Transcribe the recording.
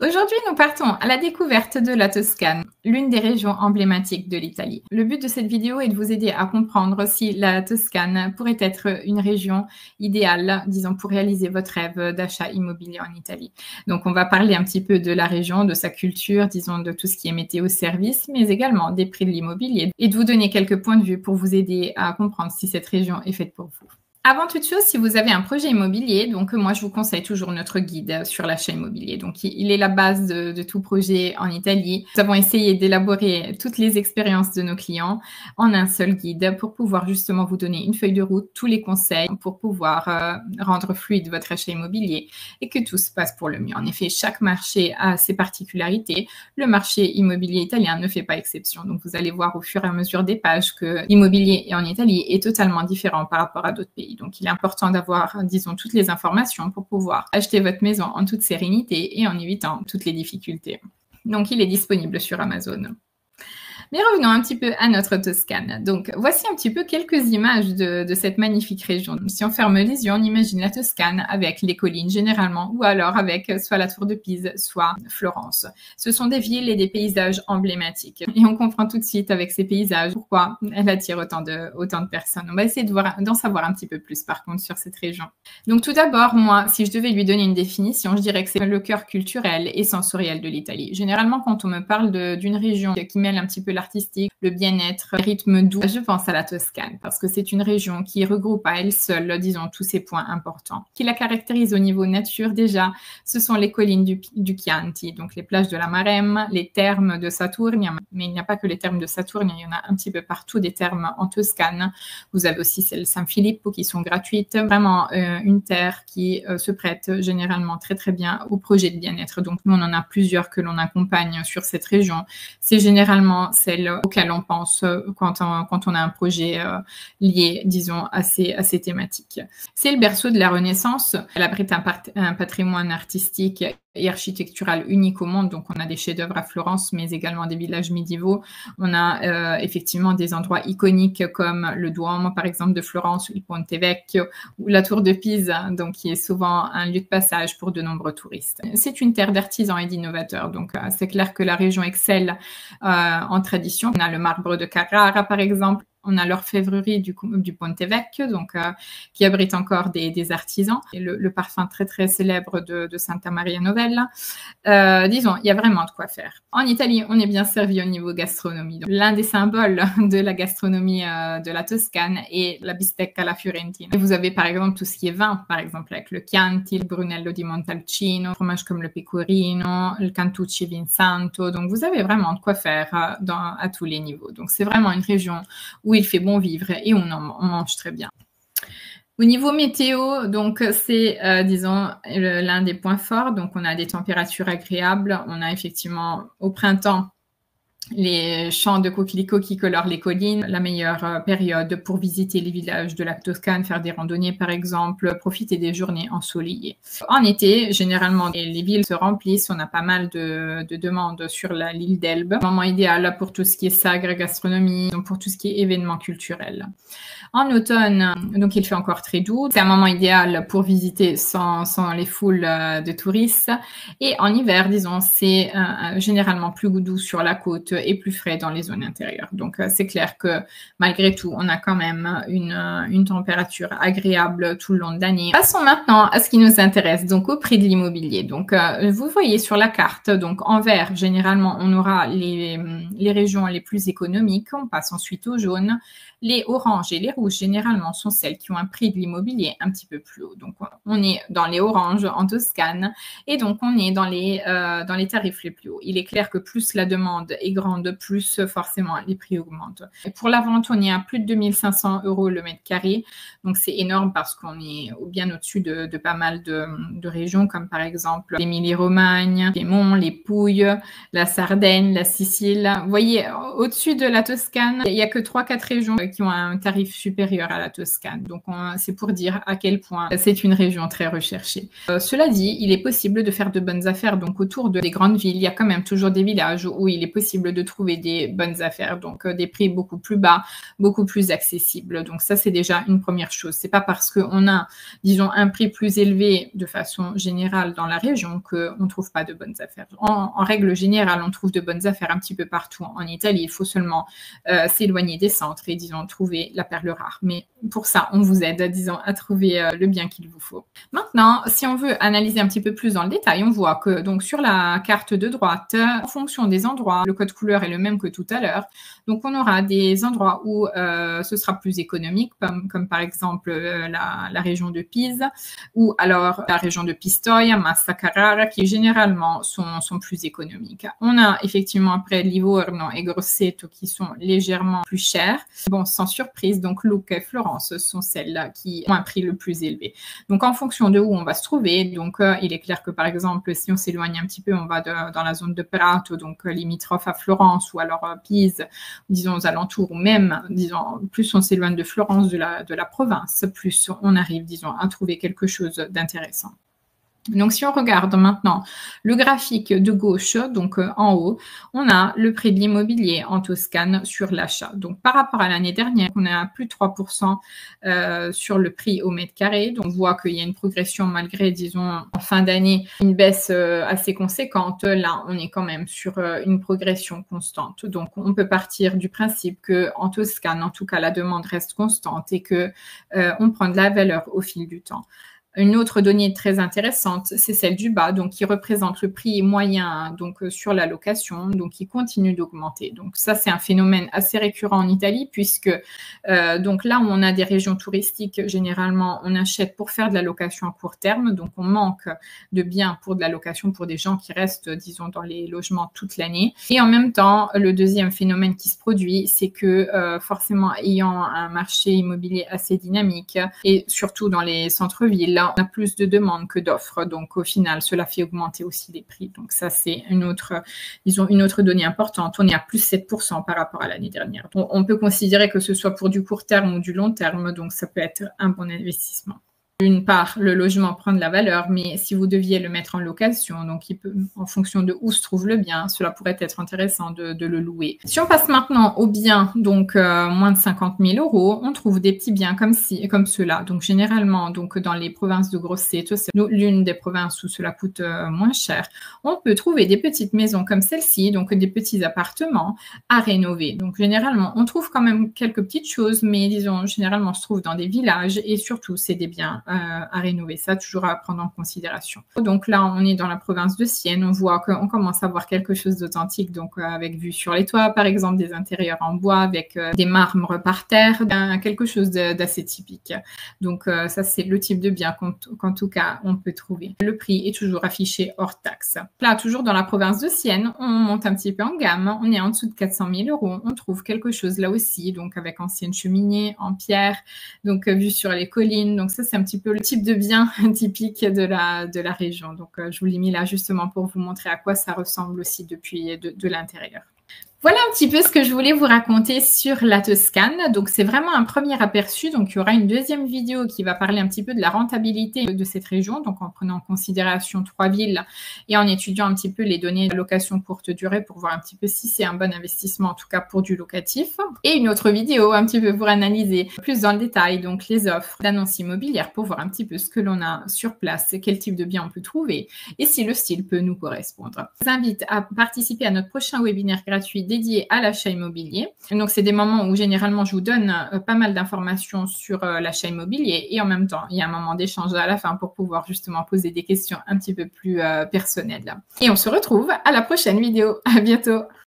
Aujourd'hui, nous partons à la découverte de la Toscane, l'une des régions emblématiques de l'Italie. Le but de cette vidéo est de vous aider à comprendre si la Toscane pourrait être une région idéale, disons, pour réaliser votre rêve d'achat immobilier en Italie. Donc, on va parler un petit peu de la région, de sa culture, disons, de tout ce qui est météo service, mais également des prix de l'immobilier et de vous donner quelques points de vue pour vous aider à comprendre si cette région est faite pour vous. Avant toute chose, si vous avez un projet immobilier, donc moi je vous conseille toujours notre guide sur l'achat immobilier. Donc il est la base de tout projet en Italie. Nous avons essayé d'élaborer toutes les expériences de nos clients en un seul guide pour pouvoir justement vous donner une feuille de route, tous les conseils pour pouvoir rendre fluide votre achat immobilier et que tout se passe pour le mieux. En effet, chaque marché a ses particularités. Le marché immobilier italien ne fait pas exception. Donc vous allez voir au fur et à mesure des pages que l'immobilier en Italie est totalement différent par rapport à d'autres pays. Donc, il est important d'avoir, disons, toutes les informations pour pouvoir acheter votre maison en toute sérénité et en évitant toutes les difficultés. Donc, il est disponible sur Amazon. Mais revenons un petit peu à notre Toscane. Donc, voici un petit peu quelques images de cette magnifique région. Si on ferme les yeux, on imagine la Toscane avec les collines généralement, ou alors avec soit la Tour de Pise, soit Florence. Ce sont des villes et des paysages emblématiques. Et on comprend tout de suite avec ces paysages pourquoi elle attire autant de personnes. On va essayer d'en savoir un petit peu plus par contre sur cette région. Donc tout d'abord, moi, si je devais lui donner une définition, je dirais que c'est le cœur culturel et sensoriel de l'Italie. Généralement, quand on me parle d'une région qui mêle un petit peu l'artistique, le bien-être, le rythme doux, je pense à la Toscane parce que c'est une région qui regroupe à elle seule, disons, tous ces points importants. Qui la caractérise au niveau nature déjà, ce sont les collines du Chianti, donc les plages de la Maremma, les thermes de Saturnia, mais il n'y a pas que les thermes de Saturnia, il y en a un petit peu partout des thermes en Toscane. Vous avez aussi celles de San Filippo qui sont gratuites. Vraiment une terre qui se prête généralement très très bien au projet de bien-être. Donc nous on en a plusieurs que l'on accompagne sur cette région. C'est généralement celle auquel on pense quand on a un projet lié, disons, à ces thématiques. C'est le berceau de la Renaissance. Elle abrite un patrimoine artistique et architectural unique au monde. Donc, on a des chefs-d'œuvre à Florence, mais également des villages médiévaux. On a effectivement des endroits iconiques comme le Duomo, par exemple, de Florence, ou le Ponte Vecchio, ou la Tour de Pise, donc qui est souvent un lieu de passage pour de nombreux touristes. C'est une terre d'artisans et d'innovateurs. Donc, c'est clair que la région excelle en tradition. On a le marbre de Carrara, par exemple. On a l'orfèvrerie du Ponte Vecchio, donc qui abrite encore des artisans, et le parfum très très célèbre de Santa Maria Novella. Disons, il y a vraiment de quoi faire. En Italie, on est bien servi au niveau gastronomie. L'un des symboles de la gastronomie de la Toscane est la bistecca alla fiorentina. Et vous avez par exemple tout ce qui est vin, par exemple avec le Chianti, le Brunello di Montalcino, fromage comme le Pecorino, le Cantucci Vinsanto. Donc vous avez vraiment de quoi faire à tous les niveaux. Donc c'est vraiment une région où il fait bon vivre et on mange très bien. Au niveau météo, donc c'est, disons, l'un des points forts. Donc, on a des températures agréables. On a effectivement au printemps les champs de coquelicots qui colorent les collines, la meilleure période pour visiter les villages de la Toscane, faire des randonnées par exemple, profiter des journées ensoleillées. En été, généralement, les villes se remplissent, on a pas mal de demandes sur l'île d'Elbe. Moment idéal pour tout ce qui est sagre, gastronomie, donc pour tout ce qui est événements culturels. En automne, donc il fait encore très doux. C'est un moment idéal pour visiter sans les foules de touristes. Et en hiver, disons, c'est généralement plus doux sur la côte et plus frais dans les zones intérieures. Donc, c'est clair que malgré tout, on a quand même une température agréable tout le long de l'année. Passons maintenant à ce qui nous intéresse, donc au prix de l'immobilier. Donc, vous voyez sur la carte, donc en vert, généralement, on aura les régions les plus économiques. On passe ensuite au jaune. Les oranges et les rouges, généralement, sont celles qui ont un prix de l'immobilier un petit peu plus haut. Donc, on est dans les oranges en Toscane et donc on est dans les tarifs les plus hauts. Il est clair que plus la demande est grande, plus forcément les prix augmentent. Et pour la vente, on est à plus de 2500 € le mètre carré. Donc, c'est énorme parce qu'on est bien au-dessus de pas mal de régions comme par exemple l'Émilie-Romagne, les Piémont, les Pouilles, la Sardaigne, la Sicile. Vous voyez, au-dessus de la Toscane, il n'y a que 3-4 régions qui ont un tarif supérieur à la Toscane. Donc, c'est pour dire à quel point c'est une région très recherchée. Cela dit, il est possible de faire de bonnes affaires. Donc, autour des grandes villes, il y a quand même toujours des villages où il est possible possible de trouver des bonnes affaires, donc des prix beaucoup plus bas, beaucoup plus accessibles. Donc ça, c'est déjà une première chose. C'est pas parce qu'on a, disons, un prix plus élevé de façon générale dans la région qu'on ne trouve pas de bonnes affaires. En règle générale, on trouve de bonnes affaires un petit peu partout en Italie. Il faut seulement s'éloigner des centres et, disons, trouver la perle rare. Mais pour ça, on vous aide, disons, à trouver le bien qu'il vous faut. Maintenant, si on veut analyser un petit peu plus dans le détail, on voit que donc sur la carte de droite, en fonction des endroits, le code couleur est le même que tout à l'heure. Donc, on aura des endroits où ce sera plus économique, comme par exemple la région de Pise, ou alors la région de Pistoia, Massa Carrara, qui généralement sont plus économiques. On a effectivement après Livorno et Grosseto qui sont légèrement plus chers. Bon, sans surprise, donc Lucca et Florence sont celles-là qui ont un prix le plus élevé. Donc, en fonction de où on va se trouver, donc il est clair que par exemple, si on s'éloigne un petit peu, on va dans la zone de Prato, donc limitrophe à Florence, ou alors Pise, disons aux alentours, ou même, disons, plus on s'éloigne de Florence, de la province, plus on arrive, disons, à trouver quelque chose d'intéressant. Donc, si on regarde maintenant le graphique de gauche, donc en haut, on a le prix de l'immobilier en Toscane sur l'achat. Donc, par rapport à l'année dernière, on est à plus de 3% sur le prix au mètre carré. Donc, on voit qu'il y a une progression malgré, disons, en fin d'année, une baisse assez conséquente. Là, on est quand même sur une progression constante. Donc, on peut partir du principe qu'en Toscane, en tout cas, la demande reste constante et qu'on prend de la valeur au fil du temps. Une autre donnée très intéressante, c'est celle du bas, donc qui représente le prix moyen donc sur la location, donc qui continue d'augmenter. Donc ça, c'est un phénomène assez récurrent en Italie puisque donc là où on a des régions touristiques, généralement on achète pour faire de la location à court terme, donc on manque de biens pour de la location pour des gens qui restent, disons, dans les logements toute l'année. Et en même temps, le deuxième phénomène qui se produit, c'est que forcément ayant un marché immobilier assez dynamique et surtout dans les centres-villes, on a plus de demandes que d'offres. Donc, au final, cela fait augmenter aussi les prix. Donc, ça, c'est une autre donnée importante. On est à plus 7% par rapport à l'année dernière. Donc, on peut considérer que ce soit pour du court terme ou du long terme. Donc, ça peut être un bon investissement. D'une part, le logement prend de la valeur, mais si vous deviez le mettre en location, donc en fonction de où se trouve le bien, cela pourrait être intéressant de le louer. Si on passe maintenant aux biens, donc moins de 50 000 €, on trouve des petits biens comme ceux-là. Donc généralement, donc dans les provinces de Grosseto, c'est l'une des provinces où cela coûte moins cher. On peut trouver des petites maisons comme celle-ci, donc des petits appartements à rénover. Donc généralement, on trouve quand même quelques petites choses, mais disons, généralement, on se trouve dans des villages et surtout, c'est des biens à rénover. Ça, toujours à prendre en considération. Donc là, on est dans la province de Sienne. On voit qu'on commence à voir quelque chose d'authentique, donc avec vue sur les toits, par exemple, des intérieurs en bois avec des marmres par terre, quelque chose d'assez typique. Donc ça, c'est le type de bien qu'en tout cas, on peut trouver. Le prix est toujours affiché hors taxe. Là, toujours dans la province de Sienne, on monte un petit peu en gamme. On est en dessous de 400 000 €. On trouve quelque chose là aussi, donc avec ancienne cheminée en pierre, donc vue sur les collines. Donc ça, c'est un petit peu le type de bien typique de la région. Donc, je vous l'ai mis là justement pour vous montrer à quoi ça ressemble aussi depuis de l'intérieur. Voilà un petit peu ce que je voulais vous raconter sur la Toscane. Donc, c'est vraiment un premier aperçu. Donc, il y aura une deuxième vidéo qui va parler un petit peu de la rentabilité de cette région, donc en prenant en considération 3 villes et en étudiant un petit peu les données de location courte durée pour voir un petit peu si c'est un bon investissement, en tout cas pour du locatif. Et une autre vidéo un petit peu pour analyser plus dans le détail, donc les offres d'annonces immobilières pour voir un petit peu ce que l'on a sur place, quel type de bien on peut trouver et si le style peut nous correspondre. Je vous invite à participer à notre prochain webinaire gratuit dédié à l'achat immobilier. Donc, c'est des moments où généralement je vous donne pas mal d'informations sur l'achat immobilier et en même temps, il y a un moment d'échange à la fin pour pouvoir justement poser des questions un petit peu plus personnelles. Et on se retrouve à la prochaine vidéo. À bientôt.